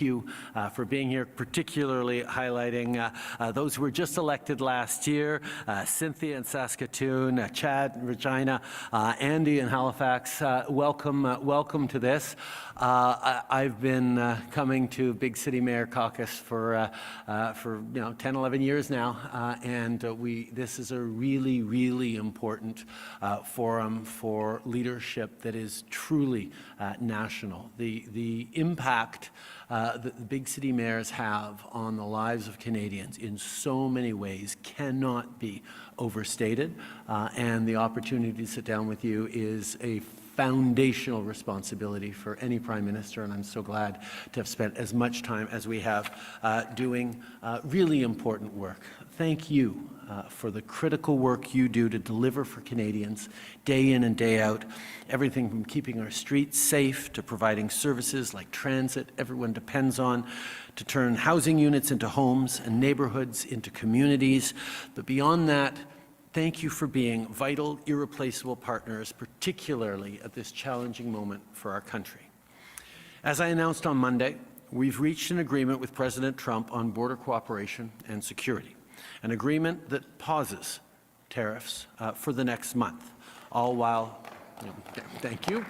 you for being here, particularly highlighting those who were just elected last year, Cynthia in Saskatoon, Chad in Regina, Andy in Halifax. Welcome to this. I've been coming to Big City Mayor Caucus for 10, 11 years now, and this is a really important forum for leadership that is truly national. The impact that the big city mayors have on the lives of Canadians in so many ways cannot be overstated, and the opportunity to sit down with you is a foundational responsibility for any Prime Minister, and I'm so glad to have spent as much time as we have doing really important work. Thank you for the critical work you do to deliver for Canadians day in and day out, everything from keeping our streets safe to providing services like transit everyone depends on, to turn housing units into homes and neighborhoods into communities. But beyond that, thank you for being vital, irreplaceable partners, particularly at this challenging moment for our country. As I announced on Monday, we've reached an agreement with President Trump on border cooperation and security, an agreement that pauses tariffs for the next month, all while, thank you.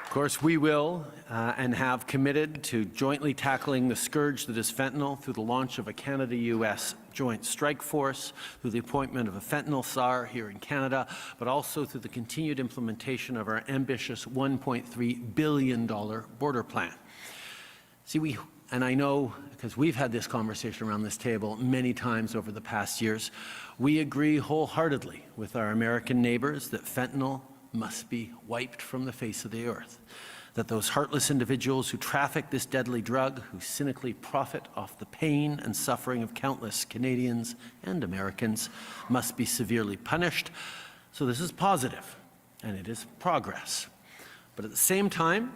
Of course, we will and have committed to jointly tackling the scourge that is fentanyl through the launch of a Canada-US joint strike force, through the appointment of a fentanyl czar here in Canada, but also through the continued implementation of our ambitious $1.3 billion border plan. See, and I know, because we've had this conversation around this table many times over the past years, we agree wholeheartedly with our American neighbors that fentanyl must be wiped from the face of the earth, that those heartless individuals who traffic this deadly drug, who cynically profit off the pain and suffering of countless Canadians and Americans, must be severely punished. So this is positive, and it is progress. But at the same time,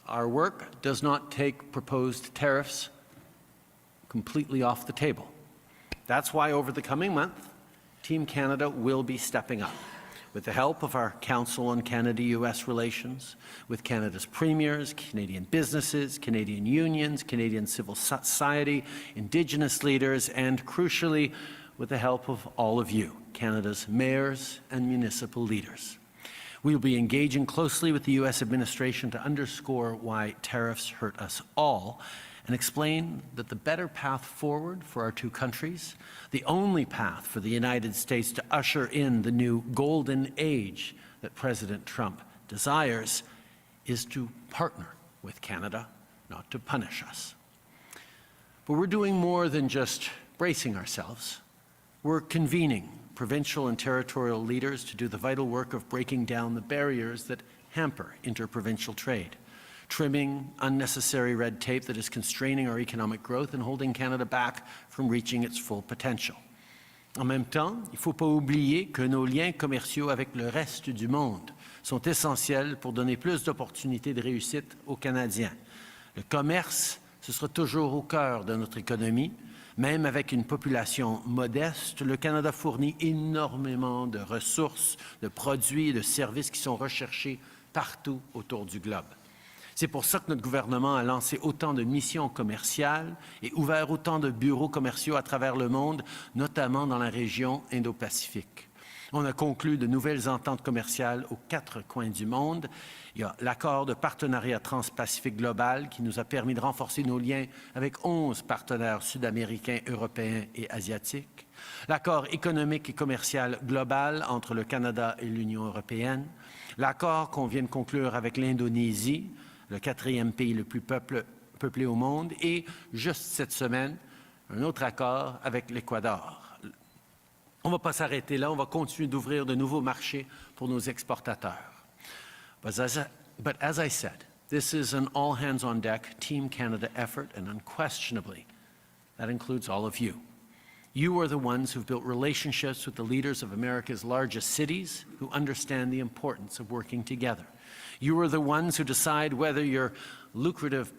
our work does not take proposed tariffs completely off the table. That's why over the coming month, Team Canada will be stepping up. With the help of our Council on Canada-US Relations, with Canada's premiers, Canadian businesses, Canadian unions, Canadian civil society, Indigenous leaders, and crucially, with the help of all of you, Canada's mayors and municipal leaders. We will be engaging closely with the U.S. administration to underscore why tariffs hurt us all, and explain that the better path forward for our two countries, the only path for the United States to usher in the new golden age that President Trump desires, is to partner with Canada, not to punish us. But we're doing more than just bracing ourselves. We're convening provincial and territorial leaders to do the vital work of breaking down the barriers that hamper interprovincial trade, trimming unnecessary red tape that is constraining our economic growth and holding Canada back from reaching its full potential. En même temps, il ne faut pas oublier que nos liens commerciaux avec le reste du monde sont essentiels pour donner plus d'opportunités de réussite aux Canadiens. Le commerce, ce sera toujours au cœur de notre économie. Même avec une population modeste, le Canada fournit énormément de ressources, de produits et de services qui sont recherchés partout autour du globe. C'est pour ça que notre gouvernement a lancé autant de missions commerciales et ouvert autant de bureaux commerciaux à travers le monde, notamment dans la région Indo-Pacifique. On a conclu de nouvelles ententes commerciales aux 4 coins du monde. Il y a l'accord de partenariat transpacifique global qui nous a permis de renforcer nos liens avec 11 partenaires sud-américains, européens et asiatiques. L'accord économique et commercial global entre le Canada et l'Union européenne. L'accord qu'on vient de conclure avec l'Indonésie, le 4e pays le plus peuplé au monde, et juste cette semaine, un autre accord avec l'Équateur. On ne va pas s'arrêter là, on va continuer d'ouvrir de nouveaux marchés pour nos exportateurs. But as I said, this is an all-hands-on-deck Team Canada effort, and unquestionably, that includes all of you. You are the ones who've built relationships with the leaders of America's largest cities who understand the importance of working together. You are the ones who decide whether your lucrative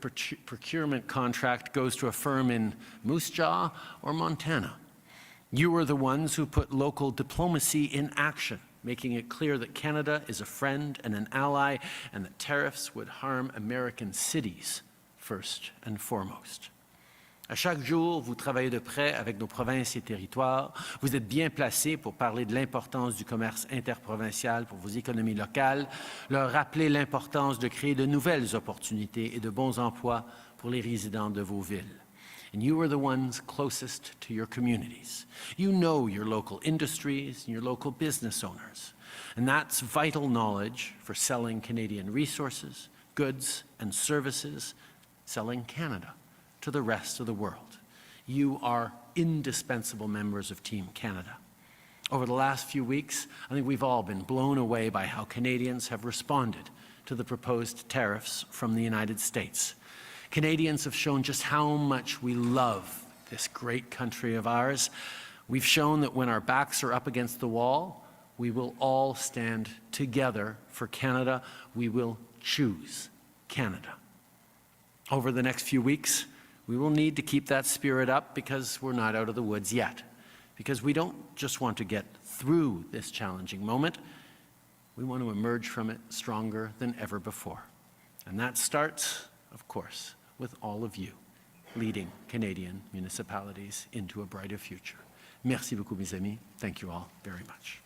procurement contract goes to a firm in Moose Jaw or Montana. You are the ones who put local diplomacy in action making it clear that Canada is a friend and an ally, and that tariffs would harm American cities first and foremost. À chaque jour, vous travaillez de près avec nos provinces et territoires. Vous êtes bien placés pour parler de l'importance du commerce interprovincial pour vos économies locales, leur rappeler l'importance de créer de nouvelles opportunités et de bons emplois pour les résidents de vos villes. And you are the ones closest to your communities. You know your local industries and your local business owners. And that's vital knowledge for selling Canadian resources, goods, and services, selling Canada to the rest of the world. You are indispensable members of Team Canada. Over the last few weeks, I think we've all been blown away by how Canadians have responded to the proposed tariffs from the United States. Canadians have shown just how much we love this great country of ours. We've shown that when our backs are up against the wall, we will all stand together for Canada. We will choose Canada. Over the next few weeks, we will need to keep that spirit up because we're not out of the woods yet. Because we don't just want to get through this challenging moment, we want to emerge from it stronger than ever before. And that starts, of course, with all of you leading Canadian municipalities into a brighter future. Merci beaucoup, mes amis. Thank you all very much.